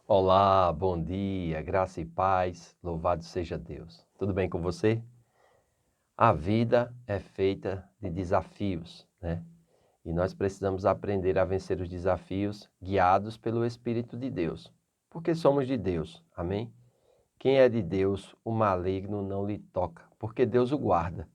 Olá, bom dia, graça e paz, louvado seja Deus. Tudo bem com você? A vida é feita de desafios, né? E nós precisamos aprender a vencer os desafios guiados pelo Espírito de Deus, porque somos de Deus, amém? Quem é de Deus, o maligno não lhe toca, porque Deus o guarda.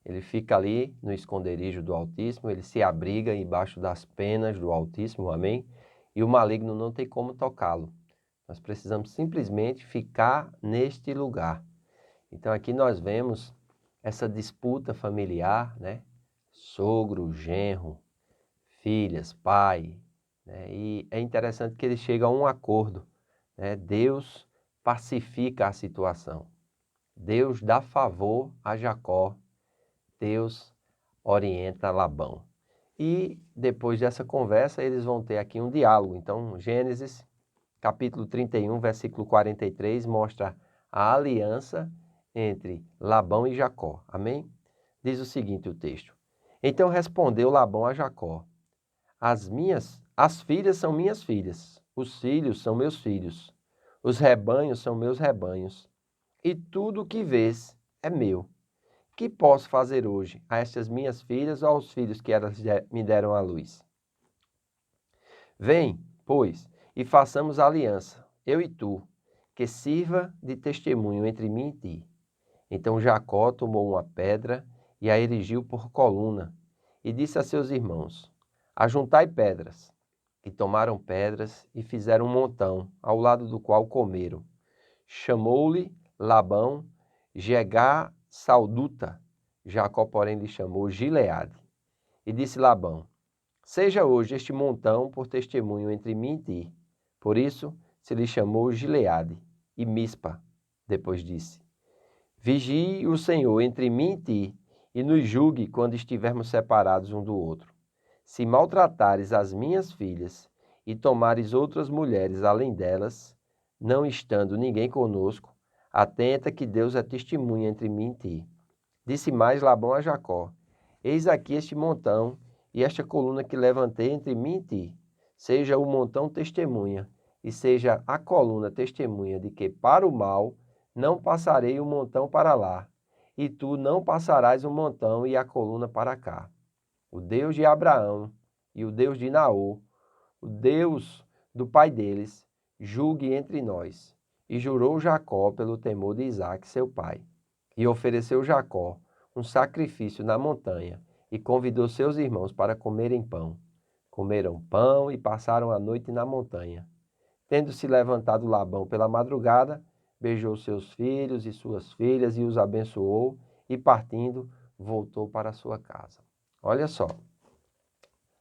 Ele fica ali no esconderijo do Altíssimo, ele se abriga embaixo das penas do Altíssimo, amém? E o maligno não tem como tocá-lo. Nós precisamos simplesmente ficar neste lugar. Então aqui nós vemos essa disputa familiar, né? Sogro, genro, filhas, pai, né? E é interessante que eles chegam a um acordo, né? Deus pacifica a situação. Deus dá favor a Jacó, Deus orienta Labão. E depois dessa conversa eles vão ter aqui um diálogo. Então Gênesis capítulo 31, versículo 43, mostra a aliança entre Labão e Jacó. Amém? Diz o seguinte o texto. Então respondeu Labão a Jacó: as filhas são minhas filhas, os filhos são meus filhos, os rebanhos são meus rebanhos, e tudo o que vês é meu. Que posso fazer hoje a estas minhas filhas ou aos filhos que elas me deram à luz? Vem, pois, e façamos aliança, eu e tu, que sirva de testemunho entre mim e ti. Então Jacó tomou uma pedra e a erigiu por coluna, e disse a seus irmãos: Ajuntai pedras. E tomaram pedras e fizeram um montão, ao lado do qual comeram. Chamou-lhe Labão Jegar Salduta. Jacó, porém, lhe chamou Gileade. E disse Labão: Seja hoje este montão por testemunho entre mim e ti. Por isso se lhe chamou Gileade e Mispa. Depois disse: Vigie o Senhor entre mim e ti, e nos julgue quando estivermos separados um do outro. Se maltratares as minhas filhas e tomares outras mulheres além delas, não estando ninguém conosco, atenta que Deus é testemunha entre mim e ti. Disse mais Labão a Jacó: Eis aqui este montão e esta coluna que levantei entre mim e ti. Seja o montão testemunha, e seja a coluna testemunha de que para o mal não passarei o montão para lá, e tu não passarás o montão e a coluna para cá. O Deus de Abraão e o Deus de Naor, o Deus do pai deles, julgue entre nós. E jurou Jacó pelo temor de Isaque, seu pai. E ofereceu Jacó um sacrifício na montanha, e convidou seus irmãos para comerem pão. Comeram pão e passaram a noite na montanha. Tendo-se levantado Labão pela madrugada, beijou seus filhos e suas filhas e os abençoou, e partindo, voltou para sua casa. Olha só,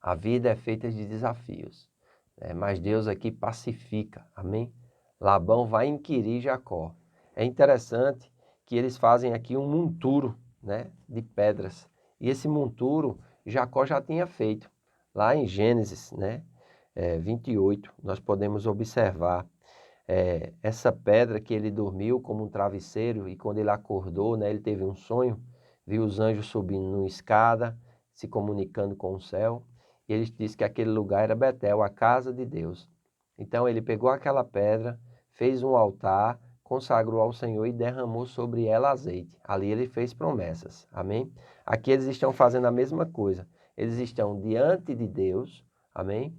a vida é feita de desafios, né? Mas Deus aqui pacifica, amém? Labão vai inquirir Jacó. É interessante que eles fazem aqui um monturo, né, de pedras. E esse monturo Jacó já tinha feito. Lá em Gênesis, né, 28, nós podemos observar essa pedra que ele dormiu como um travesseiro, e quando ele acordou, né, ele teve um sonho, viu os anjos subindo numa escada, se comunicando com o céu, e ele disse que aquele lugar era Betel, a casa de Deus. Então ele pegou aquela pedra, fez um altar, consagrou ao Senhor e derramou sobre ela azeite. Ali ele fez promessas, amém? Aqui eles estão fazendo a mesma coisa, eles estão diante de Deus, amém?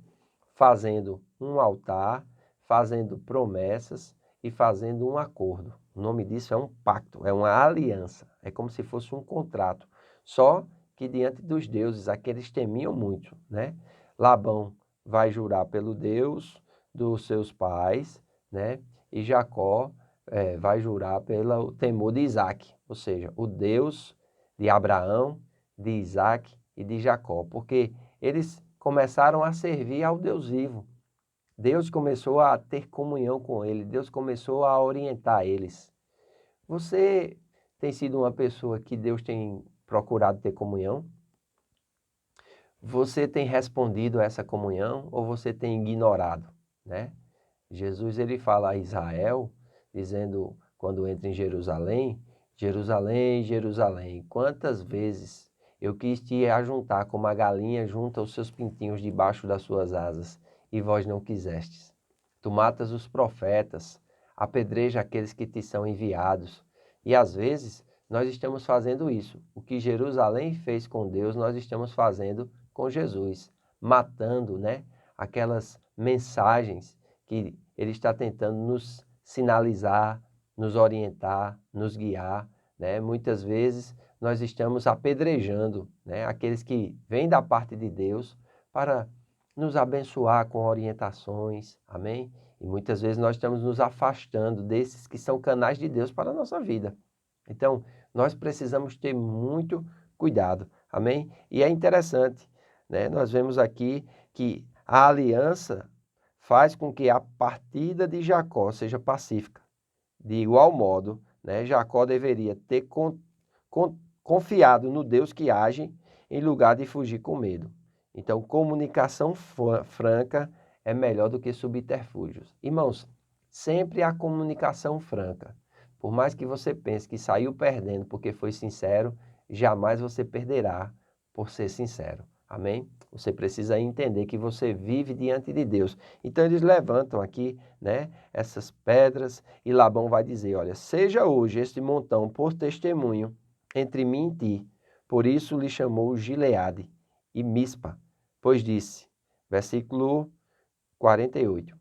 Fazendo um altar, fazendo promessas e fazendo um acordo. O nome disso é um pacto, é uma aliança, é como se fosse um contrato. Só que diante dos deuses, aqueles temiam muito, né? Labão vai jurar pelo Deus dos seus pais, né? E Jacó vai jurar pelo temor de Isaque, ou seja, o Deus de Abraão, de Isaque e de Jacó, porque eles começaram a servir ao Deus vivo. Deus começou a ter comunhão com ele, Deus começou a orientar eles. Você tem sido uma pessoa que Deus tem procurado ter comunhão? Você tem respondido a essa comunhão ou você tem ignorado, né? Jesus ele fala a Israel, dizendo quando entra em Jerusalém, Jerusalém, Jerusalém, quantas vezes eu quis te ajuntar como a galinha junta os seus pintinhos debaixo das suas asas, e vós não quisestes. Tu matas os profetas, apedreja aqueles que te são enviados. E às vezes nós estamos fazendo isso. O que Jerusalém fez com Deus, nós estamos fazendo com Jesus, matando, né, aquelas mensagens que ele está tentando nos sinalizar, nos orientar, nos guiar, né? Muitas vezes nós estamos apedrejando, né, aqueles que vêm da parte de Deus para nos abençoar com orientações, amém? E muitas vezes nós estamos nos afastando desses que são canais de Deus para a nossa vida. Então, nós precisamos ter muito cuidado, amém? E é interessante, né? Nós vemos aqui que a aliança faz com que a partida de Jacó seja pacífica. De igual modo, né, Jacó deveria ter confiado no Deus que age em lugar de fugir com medo. Então, comunicação franca é melhor do que subterfúgios. Irmãos, sempre a comunicação franca. Por mais que você pense que saiu perdendo porque foi sincero, jamais você perderá por ser sincero. Amém? Você precisa entender que você vive diante de Deus. Então eles levantam aqui, né, essas pedras e Labão vai dizer, olha, seja hoje este montão por testemunho entre mim e ti. Por isso lhe chamou Gileade e Mispa, pois disse, versículo 48,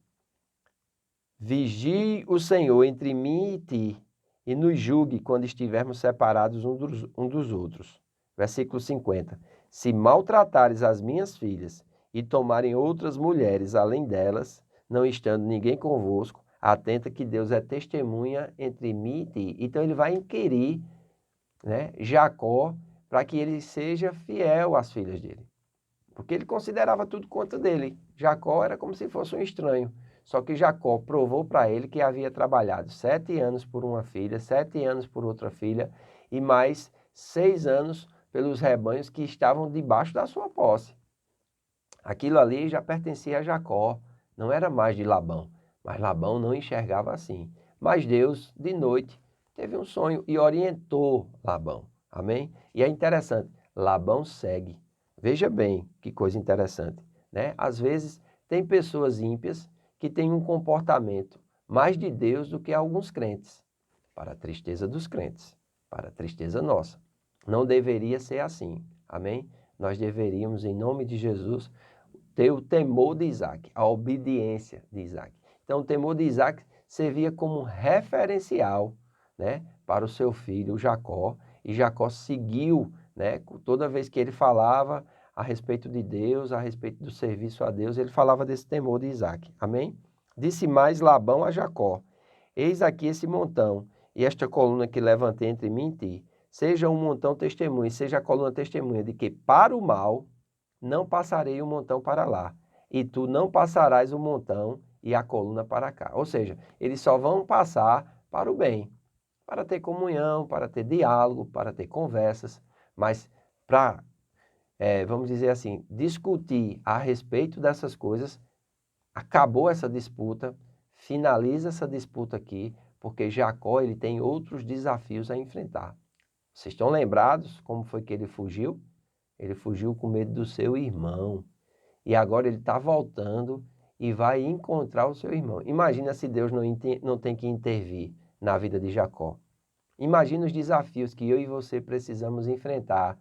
vigie o Senhor entre mim e ti, e nos julgue quando estivermos separados um dos outros. Versículo 50, se maltratares as minhas filhas e tomarem outras mulheres além delas, não estando ninguém convosco, atenta que Deus é testemunha entre mim e ti. Então ele vai inquirir, né, Jacó para que ele seja fiel às filhas dele. Porque ele considerava tudo quanto dele. Jacó era como se fosse um estranho. Só que Jacó provou para ele que havia trabalhado 7 anos por uma filha, 7 anos por outra filha e mais 6 anos pelos rebanhos que estavam debaixo da sua posse. Aquilo ali já pertencia a Jacó, não era mais de Labão. Mas Labão não enxergava assim. Mas Deus, de noite, teve um sonho e orientou Labão. Amém? E é interessante, Labão segue. Veja bem que coisa interessante, né? Às vezes tem pessoas ímpias que têm um comportamento mais de Deus do que alguns crentes, para a tristeza dos crentes, para a tristeza nossa. Não deveria ser assim, amém? Nós deveríamos, em nome de Jesus, ter o temor de Isaac, a obediência de Isaac. Então, o temor de Isaac servia como referencial, né, para o seu filho Jacó, e Jacó seguiu, né, toda vez que ele falava a respeito de Deus, a respeito do serviço a Deus, ele falava desse temor de Isaac. Amém? Disse mais Labão a Jacó, eis aqui esse montão, e esta coluna que levantei entre mim e ti, seja um montão testemunha, seja a coluna testemunha de que para o mal não passarei o montão para lá, e tu não passarás o montão e a coluna para cá. Ou seja, eles só vão passar para o bem, para ter comunhão, para ter diálogo, para ter conversas, mas para, vamos dizer assim, discutir a respeito dessas coisas, acabou essa disputa, finaliza essa disputa aqui, porque Jacó ele tem outros desafios a enfrentar. Vocês estão lembrados como foi que ele fugiu? Ele fugiu com medo do seu irmão. E agora ele está voltando e vai encontrar o seu irmão. Imagina se Deus não tem que intervir na vida de Jacó. Imagina os desafios que eu e você precisamos enfrentar.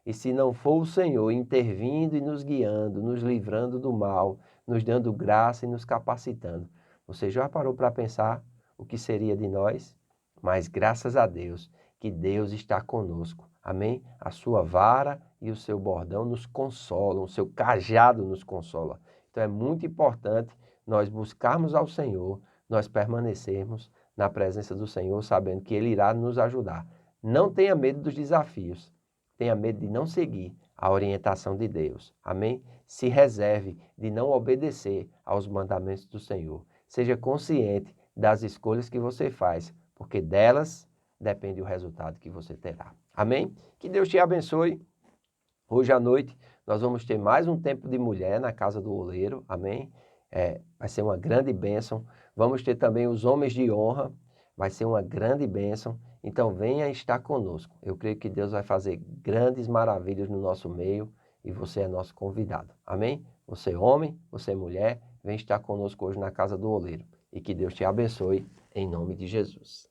E se não for o Senhor intervindo e nos guiando, nos livrando do mal, nos dando graça e nos capacitando. Você já parou para pensar o que seria de nós? Mas graças a Deus que Deus está conosco. Amém? A sua vara e o seu bordão nos consolam, o seu cajado nos consola. Então é muito importante nós buscarmos ao Senhor, nós permanecermos na presença do Senhor, sabendo que Ele irá nos ajudar. Não tenha medo dos desafios, tenha medo de não seguir a orientação de Deus. Amém? Se reserve de não obedecer aos mandamentos do Senhor. Seja consciente das escolhas que você faz, porque delas depende o resultado que você terá. Amém? Que Deus te abençoe. Hoje à noite nós vamos ter mais um tempo de mulher na casa do oleiro. Amém? Vai ser uma grande bênção. Vamos ter também os homens de honra. Vai ser uma grande bênção. Então venha estar conosco. Eu creio que Deus vai fazer grandes maravilhas no nosso meio e você é nosso convidado. Amém? Você homem, você mulher, vem estar conosco hoje na casa do oleiro. E que Deus te abençoe, em nome de Jesus.